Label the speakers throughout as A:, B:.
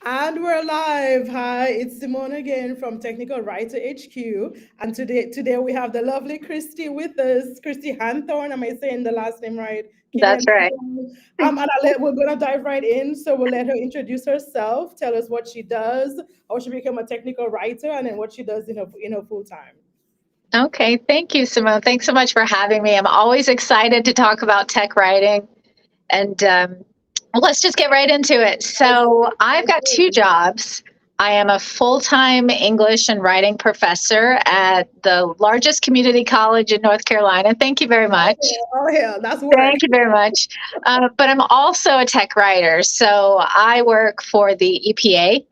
A: And we're live. Hi, it's Simone again from Technical Writer HQ. And today we have the lovely Christy with us. Christy Hanthorn. Am I saying the last name right? Kinnion
B: That's right.
A: Hanthorn. We're gonna dive right in. So we'll let her introduce herself, tell us what she does, how she became a technical writer, and then what she does in her full time.
B: Okay. Thank you, Simone. Thanks so much for having me. I'm always excited to talk about tech writing. And well, let's just get right into it.
A: Let's do
B: So,
A: it.
B: I've
A: Let's
B: got
A: do
B: two
A: it.
B: jobs. I am a full time English and writing professor at the largest community college in North Carolina. Thank you very much.
A: Oh yeah, that's work.
B: Thank you very much. But I'm also a tech writer. So I work for the EPA,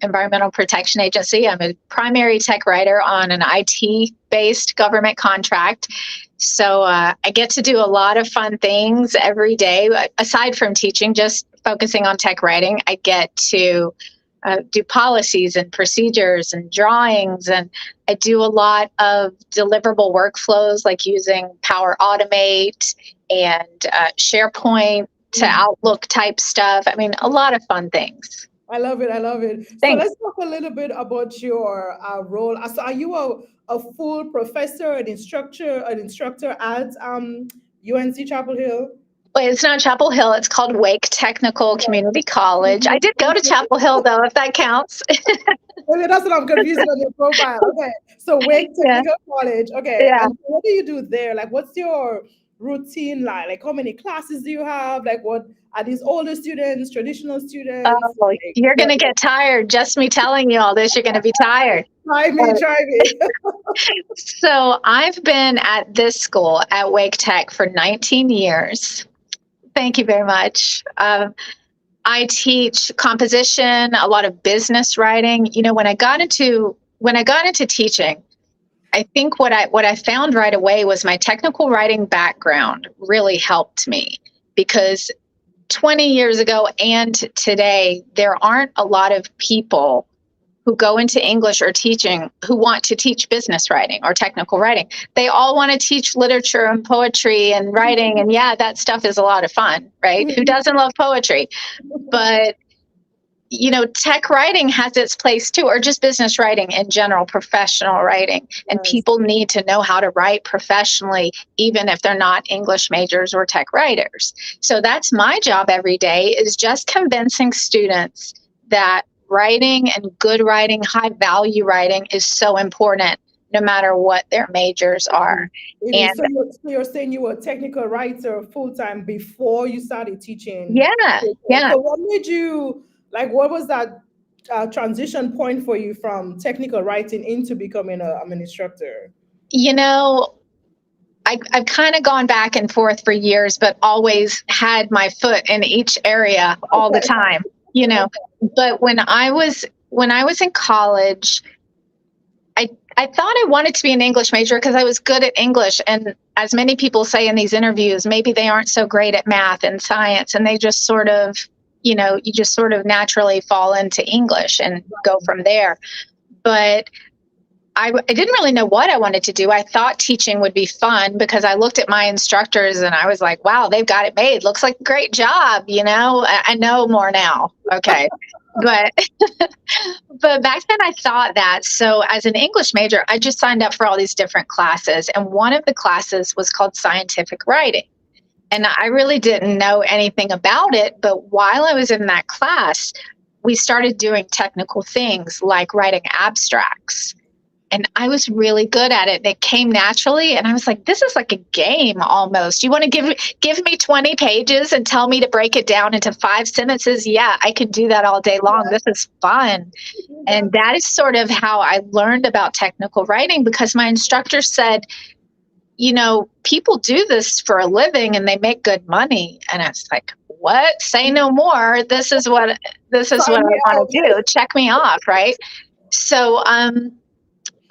B: Environmental Protection Agency. I'm a primary tech writer on an IT based government contract. So I get to do a lot of fun things every day. Aside from teaching, just focusing on tech writing, I get to do policies and procedures and drawings. And I do a lot of deliverable workflows like using Power Automate and SharePoint to
A: Mm.
B: Outlook type stuff. I mean, a lot of fun things.
A: I love it. I love it. So
B: Thanks.
A: let's talk a little bit about your role. So are you a full professor, an instructor at UNC Chapel Hill?
B: Wait, it's not Chapel Hill. It's called Wake Technical Community College. I did go to Chapel Hill, though, if that counts.
A: Okay, that's what I'm confusing on your profile. Okay, so Wake
B: Yeah,
A: Technical College. Okay,
B: yeah.
A: and what do you do there? Like, what's your routine like? Like, how many classes do you have? Like, what are these older students, traditional students?
B: Oh,
A: Like,
B: you're going
A: what?
B: to get tired. Just me telling you all this, you're going to be tired.
A: Try me, try me.
B: So I've been at this school at Wake Tech for 19 years. Thank you very much. I teach composition, a lot of business writing. You know, when I got into teaching, I think what I found right away was my technical writing background really helped me because 20 years ago and today there aren't a lot of people who go into English or teaching who want to teach business writing or technical writing. They all want to teach literature and poetry and writing. And yeah, that stuff is a lot of fun, right? Who doesn't love poetry? But tech writing has its place too, or just business writing in general, professional writing. And
A: Yes.
B: people need to know how to write professionally, even if they're not English majors or tech writers. So that's my job every day is just convincing students that writing and good writing, high value writing is so important no matter what their majors are.
A: It
B: And
A: is. So you're saying you were a technical writer full time before you started teaching.
B: yeah, yeah.
A: So what made you like? What was that transition point for you from technical writing into becoming an instructor?
B: You know, I've kind of gone back and forth for years, but always had my foot in each area all the
A: Okay.
B: time, you know. But when I was in college, I thought I wanted to be an English major because I was good at English. And as many people say in these interviews, maybe they aren't so great at math and science, and they just sort of, you just sort of naturally fall into English and go from there. But I didn't really know what I wanted to do. I thought teaching would be fun because I looked at my instructors and I was like, wow, they've got it made. Looks like a great job. I know more now. Okay. But but back then I thought that. So as an English major, I just signed up for all these different classes. And one of the classes was called scientific writing. And I really didn't know anything about it. But while I was in that class, we started doing technical things like writing abstracts, and I was really good at it. It came naturally, and I was like, "This is like a game almost. You want to give me 20 pages and tell me to break it down into 5 sentences? Yeah, I can do that all day long. This is fun." And
A: That's
B: that is sort of how I learned about technical writing because my instructor said, people do this for a living and they make good money. And I was like, "What? Say no more. This is what
A: sign
B: I
A: me
B: want
A: out.
B: to do. Check me off, right?" So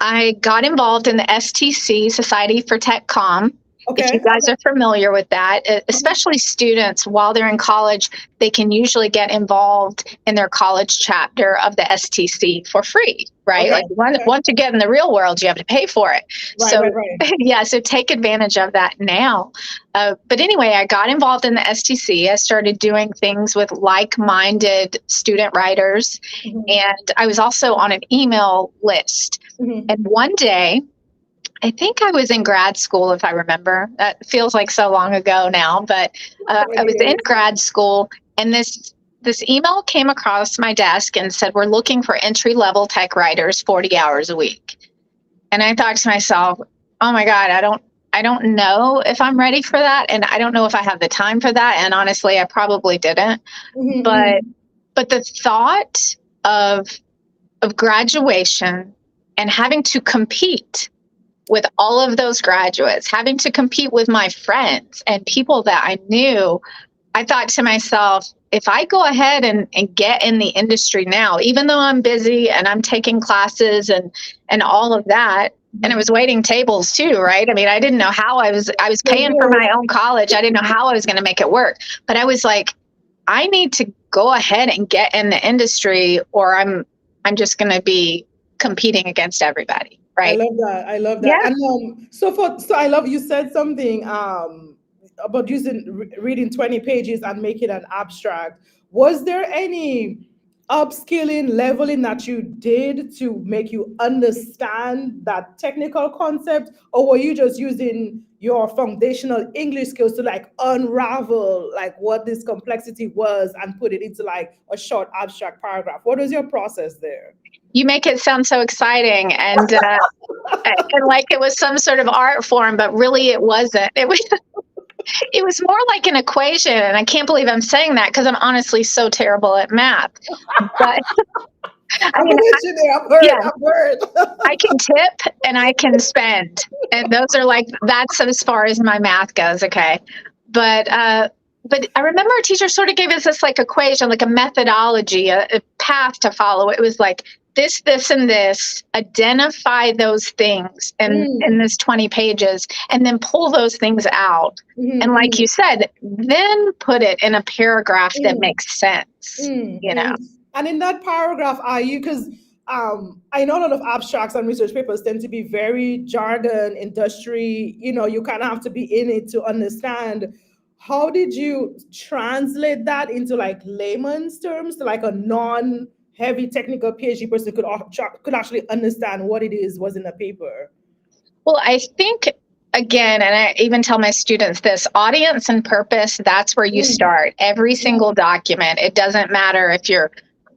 B: I got involved in the STC, Society for Tech Comm, If
A: Okay.
B: you guys are familiar with that, especially students while they're in college, they can usually get involved in their college chapter of the STC for free, right?
A: Okay.
B: Like
A: Okay.
B: once you get in the real world, you have to pay for it.
A: Right,
B: So
A: right, right.
B: yeah, so take advantage of that now. But anyway, I got involved in the STC. I started doing things with like-minded student writers,
A: Mhm,
B: and I was also on an email list.
A: mhm.
B: And one day, I think I was in grad school, if I remember. That feels like so long ago now, but I
A: 20
B: was in
A: years.
B: grad school, and this email came across my desk and said, "We're looking for entry-level tech writers, 40 hours a week." And I thought to myself, "Oh my God, I don't know if I'm ready for that, and I don't know if I have the time for that." And honestly, I probably didn't.
A: Mhm,
B: But
A: mhm.
B: the thought of graduation and having to compete with all of those graduates, having to compete with my friends and people that I knew, I thought to myself, if I go ahead and get in the industry now, even though I'm busy and I'm taking classes and all of that, and I was waiting tables too, right? I mean, I didn't know how I was
A: Same
B: paying for
A: here.
B: my own college. I didn't know how I was going to make it work. But I was like, I need to go ahead and get in the industry, or I'm just going to be competing against everybody,
A: I
B: right?
A: love that. I love that.
B: Yeah.
A: And so I love you said something about using reading 20 pages and making an abstract. Was there any upskilling, leveling that you did to make you understand that technical concept, or were you just using your foundational English skills to like unravel like what this complexity was and put it into like a short abstract paragraph? What was your process there?
B: You make it sound so exciting and like it was some sort of art form, but really it wasn't. It was more like an equation, and I can't believe I'm saying that because I'm honestly so terrible at math. But I
A: I'm
B: mean,
A: gonna let you there. I've heard.
B: yeah,
A: I've heard.
B: I can tip and I can spend, and those are like that's as far as my math goes. Okay, but I remember our teacher sort of gave us this like equation, like a methodology, a path to follow. It was like this, and this. Identify those things in
A: Mm,
B: this 20 pages, and then pull those things out.
A: mhm,
B: And like
A: mhm,
B: you said, then put it in a paragraph that
A: mm,
B: makes sense. You know.
A: And in that paragraph, are you, because I know a lot of abstracts and research papers tend to be very jargon, industry, you kind of have to be in it to understand. How did you translate that into like layman's terms, to like a non-heavy technical PhD person could actually understand what it is was in the paper?
B: Well, I think, again, and I even tell my students this, audience and purpose, that's where you
A: Mm,
B: start. Every single document, it doesn't matter if you're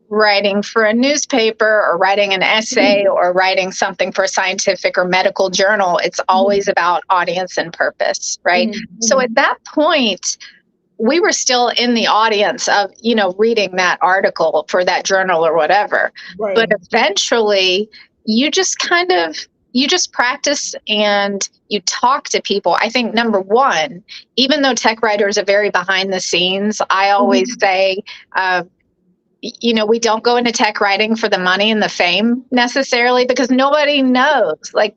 B: writing for a newspaper or writing an essay
A: mm,
B: or writing something for a scientific or medical journal, it's always
A: mm,
B: about audience and purpose, right?
A: mm,
B: So at
A: mm.
B: that point, we were still in the audience of, reading that article for that journal or whatever. But
A: Right.
B: eventually, you just kind of you just practice and you talk to people. I think number one, even though tech writers are very behind the scenes, I always
A: Mhm.
B: say, we don't go into tech writing for the money and the fame necessarily because nobody knows. Like,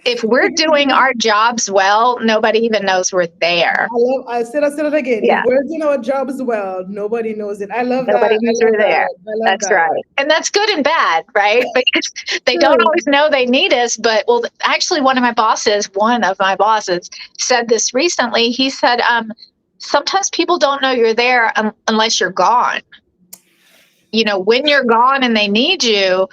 B: if we're doing our jobs well, nobody even knows we're there.
A: I said it again. If
B: Yeah.
A: we're doing our job as well, nobody knows it. I love that.
B: Nobody
A: I
B: knows
A: love
B: we're there.
A: that. I love
B: That's
A: that.
B: right. And that's good and bad, right? Because they don't
A: True.
B: always know they need us. But, well, actually, one of my bosses said this recently. He said, sometimes people don't know you're there unless you're gone. When you're gone and they need you,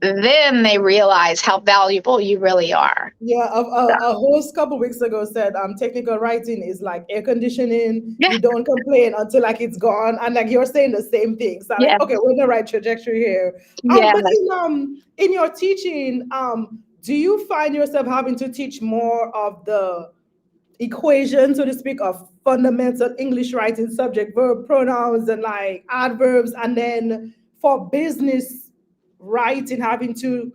B: then they realize how valuable you really are.
A: Yeah,
B: So,
A: a host couple weeks ago said technical writing is like air conditioning.
B: yeah,
A: You don't complain until like it's gone, and like you're saying the same thing. So
B: yeah,
A: like, okay, we're in the right trajectory here.
B: yeah.
A: But in your teaching, do you find yourself having to teach more of the equation, so to speak, of fundamental English writing, subject, verb, pronouns, and like adverbs, and then for business writing, having to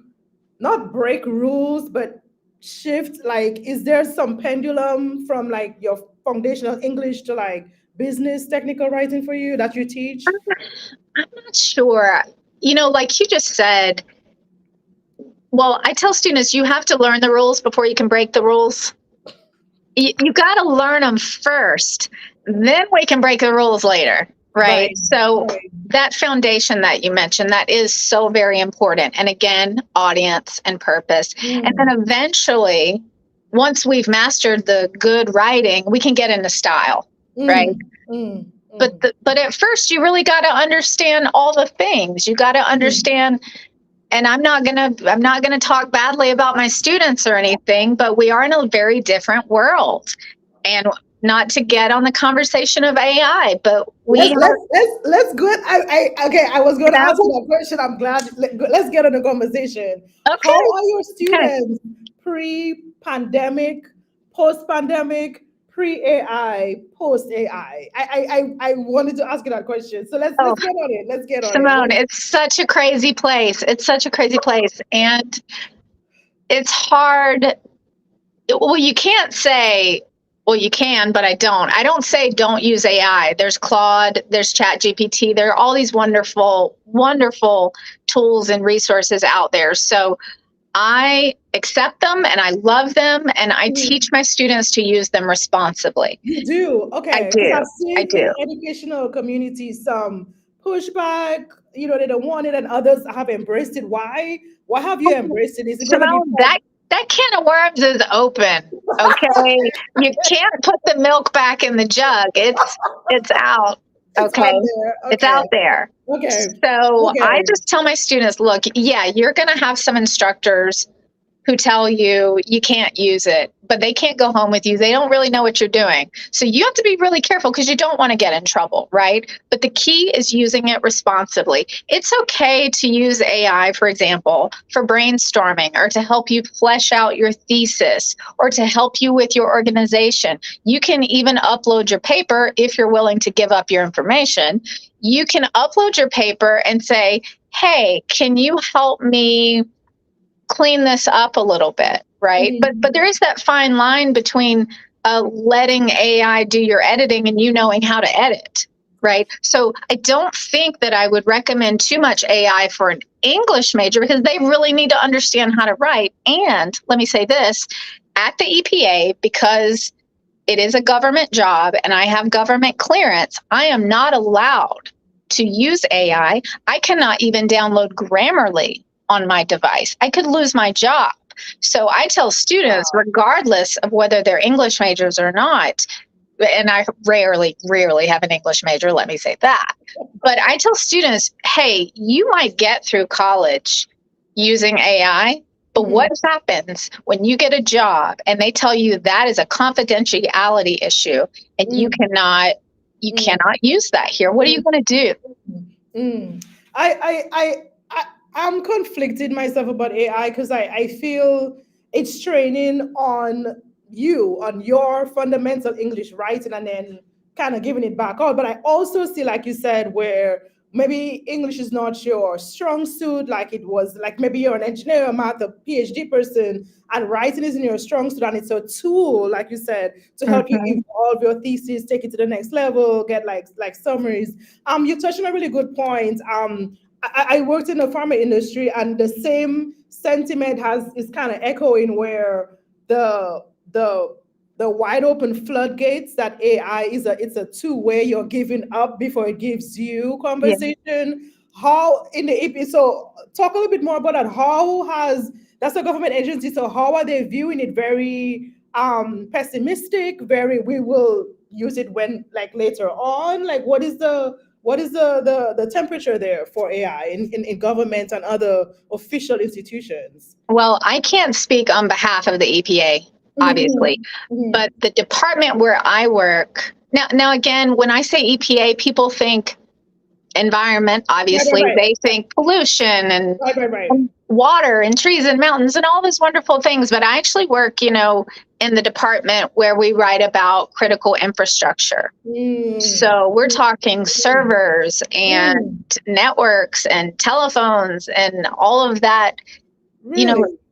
A: not break rules, but shift? Like, is there some pendulum from like your foundational English to like business technical writing for you that you teach?
B: I'm not sure. Like you just said, well, I tell students you have to learn the rules before you can break the rules. you got to learn them first, then we can break the rules later. Right. So that foundation that you mentioned, that is so very important. And again, audience and purpose. And then eventually, once we've mastered the good writing, we can get into style. Right. But at first, you really got to understand all the things. You got to understand. And I'm not gonna talk badly about my students or anything, but we are in a very different world. And not to get on the conversation of AI, but
A: let's go. I was going to ask you that question. I'm glad. Let's get on the conversation.
B: Okay.
A: How are your students pre-pandemic, post-pandemic, pre-AI, post-AI? I wanted to ask you that question. So let's get on it. Let's get on
B: Simone,
A: it.
B: it's such a crazy place. It's such a crazy place. And it's hard. Well, you can't say, well, you can, but I don't. I don't say don't use AI. There's Claude, there's ChatGPT. There are all these wonderful, wonderful tools and resources out there. So I accept them and I love them, and I teach my students to use them responsibly.
A: You do? Okay.
B: I do.
A: I've seen in the educational community some pushback, they don't want it, and others have embraced it. Why have you embraced it? Is it
B: Simone, that can of worms is open. Okay. You can't put the milk back in the jug. It's out. Okay. It's out there.
A: Okay.
B: So I just tell my students, look, you're going to have some instructors who tell you you can't use it, but they can't go home with you. They don't really know what you're doing. So you have to be really careful because you don't want to get in trouble, right? But the key is using it responsibly. It's okay to use AI, for example, for brainstorming or to help you flesh out your thesis or to help you with your organization. You can even upload your paper if you're willing to give up your information. You can upload your paper and say, hey, can you help me clean this up a little bit, right? But there is that fine line between letting AI do your editing and you knowing how to edit, right? So I don't think that I would recommend too much AI for an English major because they really need to understand how to write. And let me say this, at the EPA, because it is a government job and I have government clearance, I am not allowed to use AI. I cannot even download Grammarly on my device. I could lose my job. So I tell students, regardless of whether they're English majors or not, and I rarely have an English major, let me say that. But I tell students, hey, you might get through college using AI, but what happens when you get a job and they tell you that is a confidentiality issue and you cannot use that here? What are you going to do?
A: I'm conflicted myself about AI because I feel it's training on your fundamental English writing and then kind of giving it back out. But I also see, like you said, where maybe English is not your strong suit, like it was, like maybe you're an engineer, a math, a PhD person, and writing isn't your strong suit, and it's a tool, like you said, to help you evolve your thesis, take it to the next level, get like summaries. You touched on a really good point. I worked in the pharma industry, and the same sentiment is kind of echoing, where the wide open floodgates that AI it's a tool where you're giving up before it gives you conversation. Yeah. How in the EP? So talk a little bit more about that. That's a government agency. So how are they viewing it? Very pessimistic. Very, we will use it when later on. What is the temperature there for AI in government and other official institutions?
B: Well, I can't speak on behalf of the EPA, obviously, but the department where I work now again, when I say EPA, people think environment, obviously. Right. They think pollution and water and trees and mountains and all those wonderful things. But I actually work, in the department where we write about critical infrastructure. So we're talking servers and networks and telephones and all of that,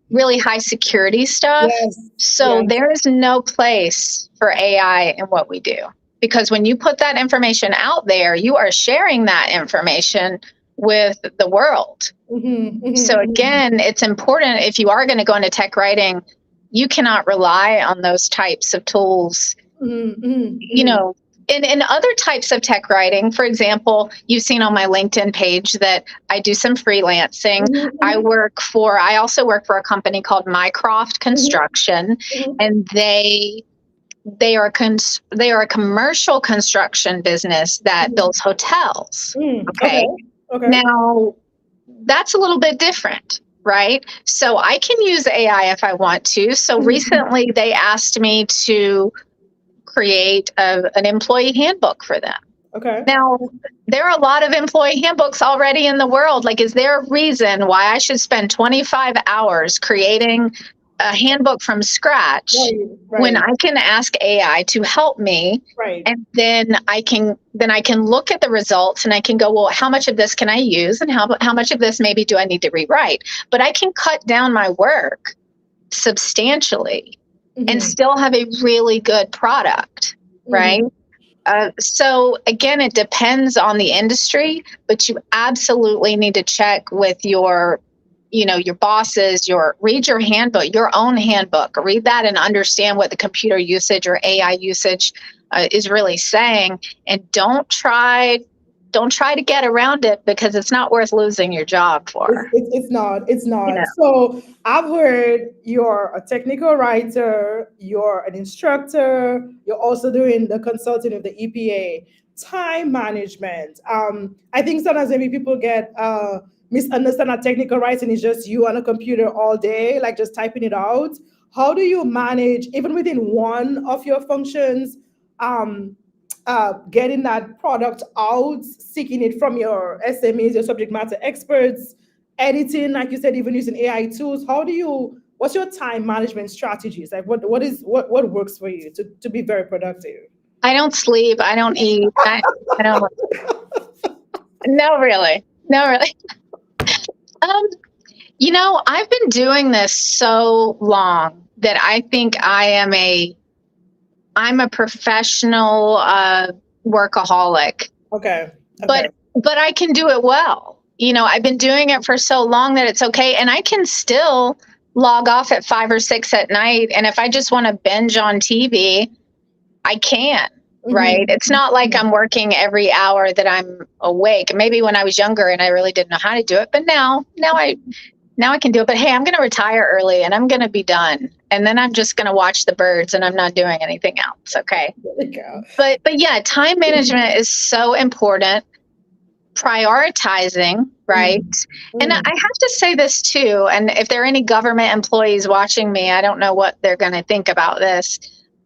B: really high security stuff. Yes. So there is no place for AI in what we do. Because when you put that information out there, you are sharing that information with the world. So again, it's important if you are going to go into tech writing, you cannot rely on those types of tools, you know, in other types of tech writing. For example, you've seen on my LinkedIn page that I do some freelancing. I also work for a company called Mycroft Construction, and they are a commercial construction business that builds hotels. Okay. Now that's a little bit different, right? So I can use AI if I want to. So recently they asked me to create an employee handbook for them.
A: Okay.
B: Now, there are a lot of employee handbooks already in the world. Like, is there a reason why I should spend 25 hours creating a handbook from scratch when I can ask AI to help me? And then I can look at the results and I can go, well, how much of this can I use, and how much of this maybe do I need to rewrite? But I can cut down my work substantially and still have a really good product, right? So again, it depends on the industry, but you absolutely need to check with your bosses, read your handbook, your own handbook, read that and understand what the computer usage or AI usage is really saying. And don't try to get around it, because it's not worth losing your job for.
A: It's not. So I've heard you're a technical writer, you're an instructor, you're also doing the consulting of the EPA. Time management. I think sometimes maybe people get misunderstand that technical writing is just you on a computer all day, like just typing it out. How do you manage, even within one of your functions, getting that product out, seeking it from your SMEs, your subject matter experts, editing, like you said, even using AI tools? What's your time management strategies? Like what works for you to be very productive?
B: I don't sleep. I don't eat. I don't. No, really. I've been doing this so long that I think I'm a professional workaholic.
A: Okay.
B: But I can do it well. I've been doing it for so long that it's okay. And I can still log off at 5 or 6 at night. And if I just want to binge on TV, I can, right? It's not like I'm working every hour that I'm awake. Maybe when I was younger and I really didn't know how to do it, but now I can do it. But hey, I'm going to retire early and I'm going to be done. And then I'm just going to watch the birds and I'm not doing anything else. Okay. But yeah, time management is so important. Prioritizing, right? And I have to say this too. And if there are any government employees watching me, I don't know what they're going to think about this,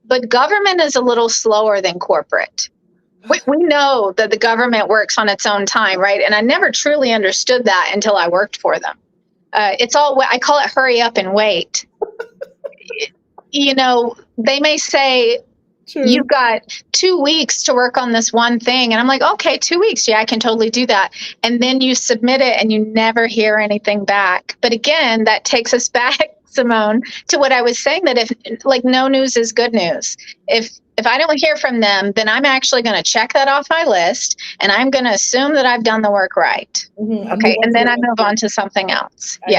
B: but government is a little slower than corporate. We know that the government works on its own time, right? And I never truly understood that until I worked for them. It's all, I call it hurry up and wait. They may say, you've got 2 weeks to work on this one thing. And I'm like, okay, 2 weeks. Yeah, I can totally do that. And then you submit it and you never hear anything back. But again, that takes us back, Simone, to what I was saying, that if no news is good news. If I don't hear from them, then I'm actually going to check that off my list and I'm going to assume that I've done the work right. Okay. And then I move on to something else. I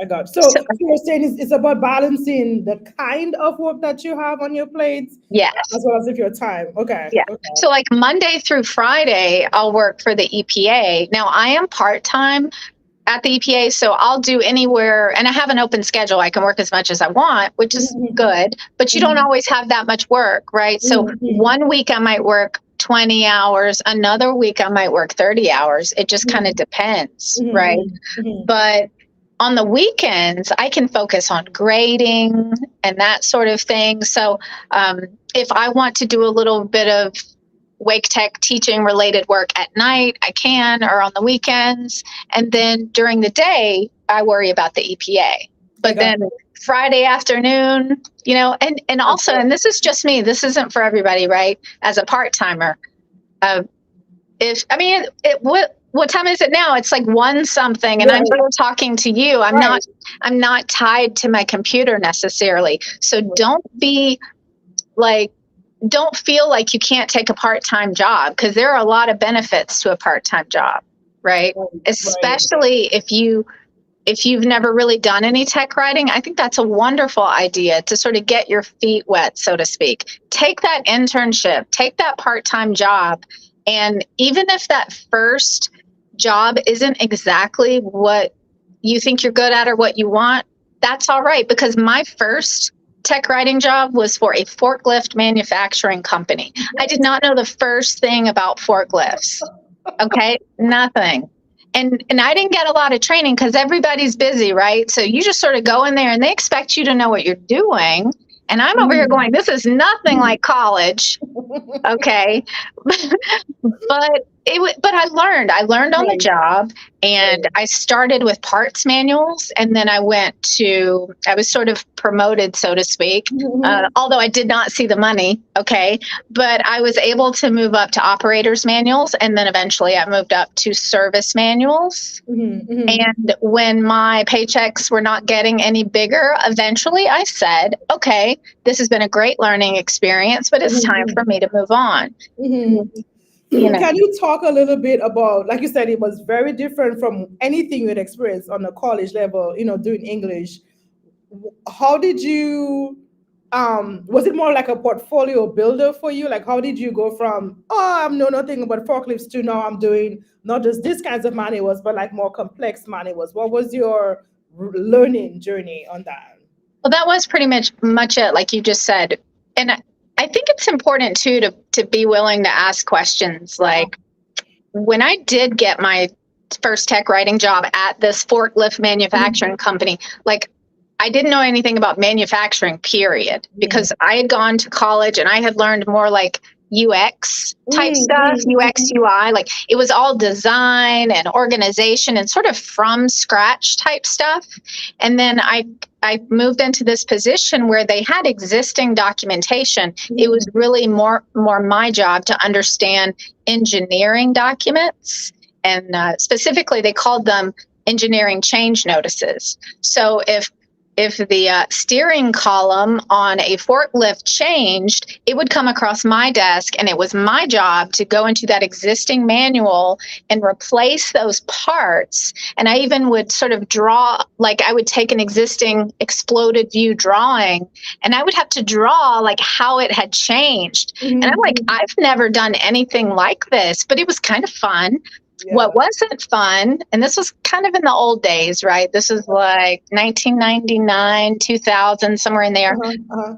A: got you. So you're saying it's about balancing the kind of work that you have on your plate.
B: Yes.
A: As well as if your time. Okay.
B: Yeah.
A: Okay.
B: So like Monday through Friday, I'll work for the EPA. Now I am part-time at the EPA, so I'll do anywhere, and I have an open schedule. I can work as much as I want, which is good, but you don't always have that much work, right? So one week I might work 20 hours, another week I might work 30 hours. It just kind of depends, right? But on the weekends, I can focus on grading and that sort of thing. So if I want to do a little bit of Wake Tech teaching related work at night, I can, or on the weekends. And then during the day, I worry about the EPA. But then Friday afternoon, and also, and this is just me, this isn't for everybody, right? As a part-timer, what time is it now? It's like 1 something, and I'm still talking to you. I'm not tied to my computer necessarily. So don't feel like you can't take a part-time job, because there are a lot of benefits to a part-time job, right? Especially if if you've never really done any tech writing, I think that's a wonderful idea to sort of get your feet wet, so to speak. Take that internship, take that part-time job. And even if that first job isn't exactly what you think you're good at or what you want, that's all right. Because my first tech writing job was for a forklift manufacturing company. I did not know the first thing about forklifts. Okay, nothing. And I didn't get a lot of training because everybody's busy, right? So you just sort of go in there and they expect you to know what you're doing. And I'm over here going, this is nothing like college. Okay. But I learned on the job, and I started with parts manuals, and then I was sort of promoted, so to speak, although I did not see the money. Okay. But I was able to move up to operators manuals, and then eventually I moved up to service manuals. And when my paychecks were not getting any bigger, eventually I said, okay, this has been a great learning experience, but it's time for me to move on.
A: Can you talk a little bit about, like you said, it was very different from anything you had experienced on the college level, doing English. How did you, was it more like a portfolio builder for you? Like, how did you go from, I know nothing about forklifts to now I'm doing not just this kinds of manuals, but like more complex manuals? What was your learning journey on that?
B: Well, that was pretty much it, like you just said. And I think it's important too to be willing to ask questions. Like when I did get my first tech writing job at this forklift manufacturing company, like I didn't know anything about manufacturing, period, because I had gone to college and I had learned more like UX type stuff, UX, UI, like it was all design and organization and sort of from scratch type stuff. And then I moved into this position where they had existing documentation. It was really more my job to understand engineering documents, and specifically they called them engineering change notices. So if the steering column on a forklift changed, it would come across my desk, and it was my job to go into that existing manual and replace those parts. And I even would sort of draw, like I would take an existing exploded view drawing, and I would have to draw like how it had changed. And I'm like, I've never done anything like this, but it was kind of fun. Yeah. What wasn't fun, and this was kind of in the old days, right? This is like 1999, 2000, somewhere in there.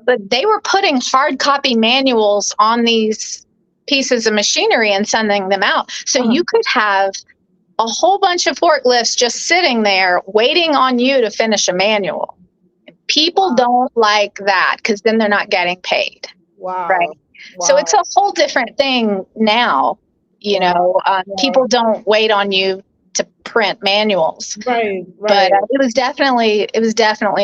B: But they were putting hard copy manuals on these pieces of machinery and sending them out. So you could have a whole bunch of forklifts just sitting there waiting on you to finish a manual. People don't like that because then they're not getting paid.
A: Wow.
B: Right. Wow. So it's a whole different thing now. People don't wait on you to print manuals.
A: Right.
B: But it was definitely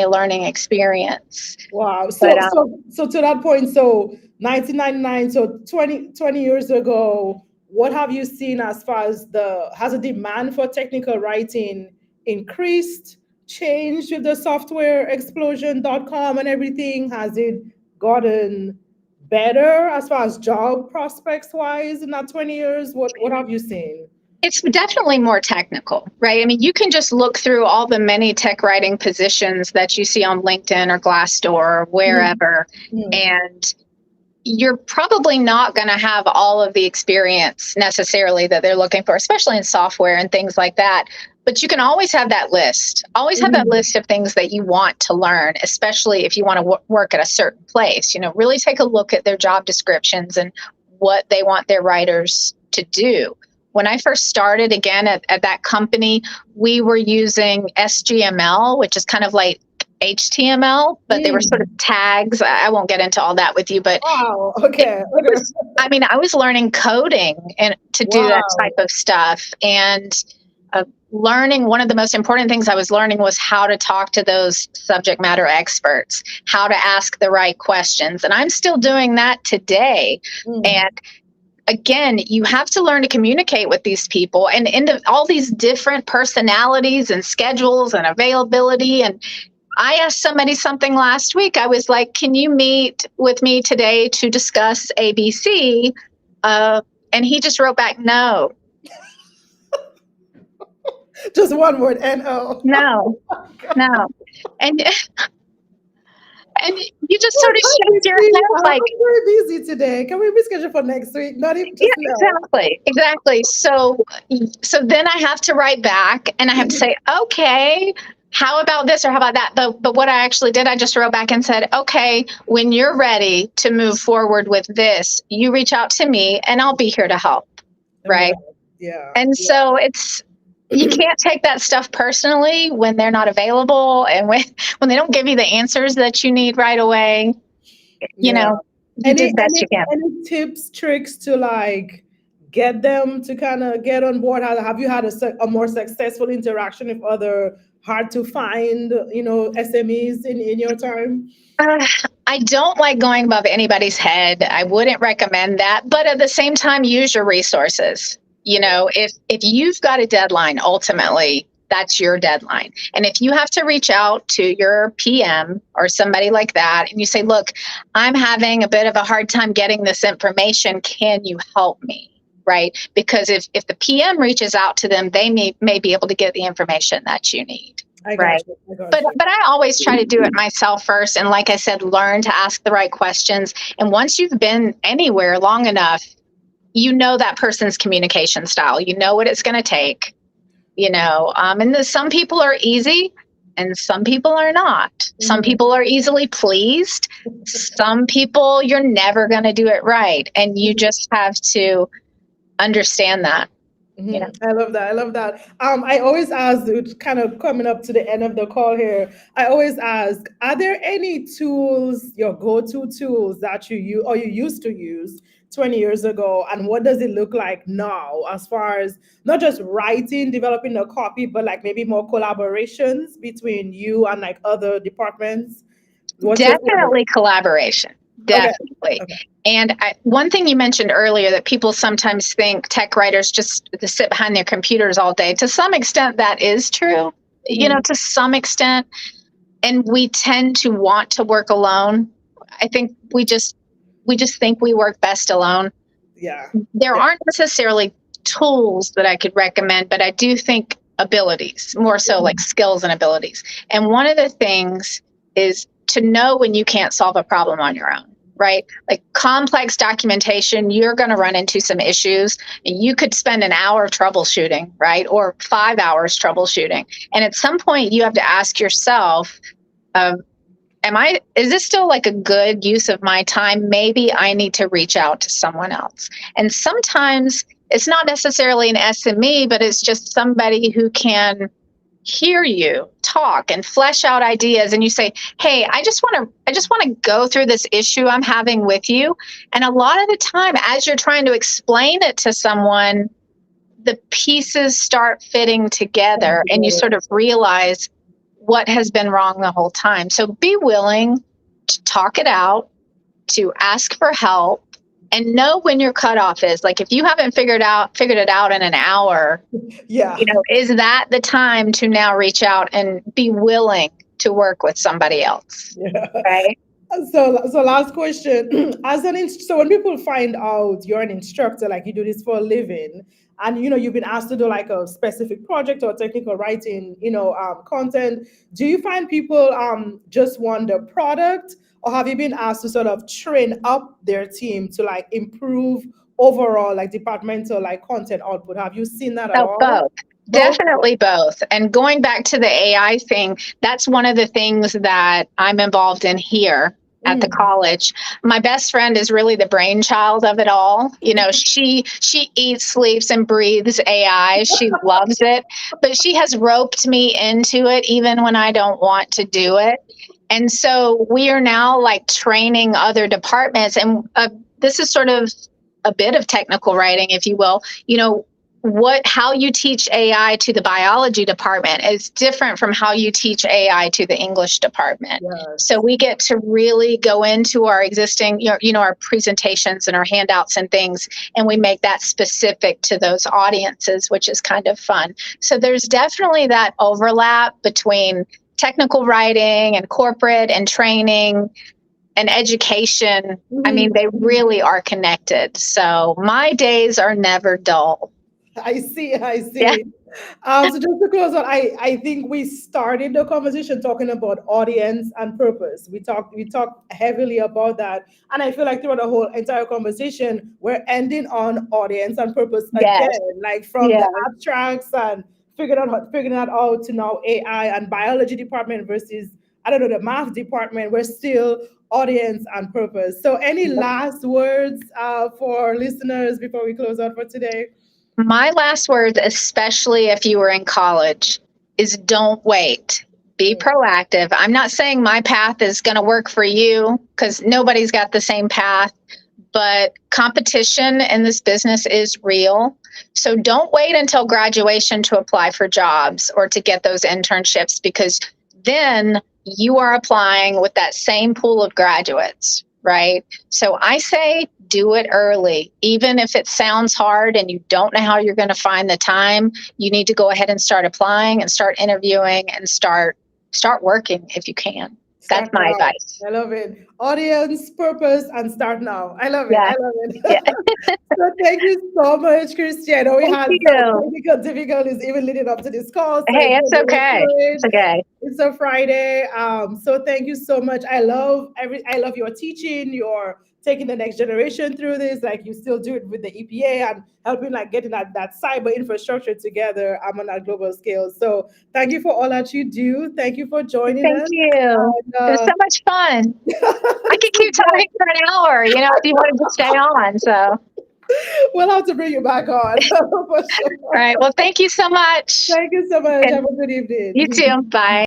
B: a learning experience.
A: Wow. So to that point, so 1999, so 20 years ago, what have you seen as far as has the demand for technical writing increased, changed with the software explosion.com and everything? Has it gotten better as far as job prospects wise in that 20 years? What have you seen?
B: It's definitely more technical, right? I mean, you can just look through all the many tech writing positions that you see on LinkedIn or Glassdoor or wherever, and you're probably not going to have all of the experience necessarily that they're looking for, especially in software and things like that. But you can always have that list. Always have that list of things that you want to learn, especially if you want to work at a certain place. Really take a look at their job descriptions and what they want their writers to do. When I first started, again, at that company, we were using SGML, which is kind of like HTML, but they were sort of tags. I won't get into all that with you, but
A: wow, okay.
B: I was learning coding and to do that type of stuff. And learning, one of the most important things I was learning was how to talk to those subject matter experts, how to ask the right questions. And I'm still doing that today. And again, you have to learn to communicate with these people and all these different personalities and schedules and availability. And I asked somebody something last week. I was like, can you meet with me today to discuss ABC? And he just wrote back, no.
A: Just one word, N-O.
B: No, no. And and you just
A: Oh,
B: sort of
A: hi,
B: shake your
A: Christy.
B: head like,
A: I'm very busy today. Can we reschedule for next week? Not even
B: yeah,
A: just no.
B: exactly. So then I have to write back and I have to say, okay, how about this or how about that? But what I actually did, I just wrote back and said, okay, when you're ready to move forward with this, you reach out to me and I'll be here to help.
A: Right.
B: Right.
A: Yeah.
B: And so you can't take that stuff personally when they're not available and when they don't give you the answers that you need right away. You
A: Yeah.
B: know, you do the best you can.
A: Any tips, tricks to like get them to kind of get on board? Have you had a more successful interaction with other hard to find, SMEs in your time?
B: Uh, I don't like going above anybody's head. I wouldn't recommend that. But at the same time, use your resources. If you've got a deadline, ultimately, that's your deadline. And if you have to reach out to your PM or somebody like that, and you say, look, I'm having a bit of a hard time getting this information. Can you help me? Right? Because if the PM reaches out to them, they may be able to get the information that you need.
A: I got
B: Right.
A: you. I got
B: But
A: you.
B: but I always try to do it myself first. And like I said, learn to ask the right questions. And once you've been anywhere long enough, you know that person's communication style. You know what it's going to take. Some people are easy and some people are not. Some people are easily pleased. Some people, you're never going to do it right. And you just have to understand that.
A: I love that. I love that. I always ask, kind of coming up to the end of the call here, I always ask, are there any tools, your go-to tools that you use or you used to use 20 years ago? And what does it look like now as far as not just writing, developing a copy, but like maybe more collaborations between you and like other departments? What's your favorite?
B: Definitely collaboration.
A: Okay.
B: Definitely.
A: Okay.
B: And one thing you mentioned earlier that people sometimes think tech writers just to sit behind their computers all day. To some extent, that is true, to some extent. And we tend to want to work alone. I think we just think we work best alone.
A: Yeah.
B: There
A: Yeah.
B: aren't necessarily tools that I could recommend, but I do think abilities, more so like skills and abilities. And one of the things is to know when you can't solve a problem on your own, right? Like complex documentation, you're going to run into some issues and you could spend an hour troubleshooting, right? Or 5 hours troubleshooting. And at some point you have to ask yourself, is this still like a good use of my time? Maybe I need to reach out to someone else. And sometimes it's not necessarily an SME, but it's just somebody who can hear you talk and flesh out ideas. And you say, hey, I just want to go through this issue I'm having with you. And a lot of the time, as you're trying to explain it to someone, the pieces start fitting together and you sort of realize what has been wrong the whole time. So be willing to talk it out, to ask for help, and know when your cutoff is. Like if you haven't figured it out in an hour,
A: Yeah.
B: is that the time to now reach out and be willing to work with somebody else?
A: Yeah.
B: Right?
A: So last question. So when people find out you're an instructor, like you do this for a living, and you've been asked to do like a specific project or technical writing, content, do you find people just want the product, or have you been asked to sort of train up their team to like improve overall like departmental like content output? Have you seen that at
B: So
A: all?
B: both. Definitely both. And going back to the AI thing, that's one of the things that I'm involved in here at the college. My best friend is really the brainchild of it all. She eats, sleeps, and breathes AI. She loves it, but she has roped me into it even when I don't want to do it. And so we are now like training other departments, and this is sort of a bit of technical writing, if you will. How you teach AI to the biology department is different from how you teach AI to the English department.
A: Yes.
B: So we get to really go into our existing, our presentations and our handouts and things, and we make that specific to those audiences, which is kind of fun. So there's definitely that overlap between technical writing and corporate and training and education. I mean, they really are connected. So my days are never dull.
A: I see, I
B: Yeah.
A: see. So just to close on, I think we started the conversation talking about audience and purpose. We talked heavily about that. And I feel like throughout the whole entire conversation, we're ending on audience and purpose again,
B: Yes.
A: like from
B: Yeah.
A: the abstracts and figuring that out to now AI and biology department versus, I don't know, the math department. We're still audience and purpose. So any last words for listeners before we close out for today?
B: My last words, especially if you were in college, is don't wait. Be proactive. I'm not saying my path is going to work for you because nobody's got the same path, but competition in this business is real. So don't wait until graduation to apply for jobs or to get those internships, because then you are applying with that same pool of graduates, right? So I say do it early. Even if it sounds hard and you don't know how you're going to find the time, you need to go ahead and start applying and start interviewing and start working if you can. That's
A: Start
B: my
A: now.
B: advice.
A: I love it. Audience, purpose, and start now. I love it.
B: Yeah.
A: I love it.
B: Yeah.
A: So thank you so much, Christy. I know we
B: Thank
A: had some
B: you.
A: technical difficulties even leading up to this call, so
B: Hey, it's
A: don't be
B: okay.
A: discouraged.
B: It's okay.
A: It's a Friday. So thank you so much. I love your teaching, your taking the next generation through this. Like you still do it with the EPA and helping like getting that cyber infrastructure together on a global scale. So thank you for all that you do. Thank you for joining
B: Thank
A: us.
B: you.
A: And,
B: It was so much fun. I could keep
A: so
B: talking for an hour, if you wanted to stay on. So, all
A: we'll have to bring you back on for sure.
B: right. Well, thank you so much.
A: Thank you so much.
B: And
A: Have a good
B: you
A: evening.
B: too. Bye.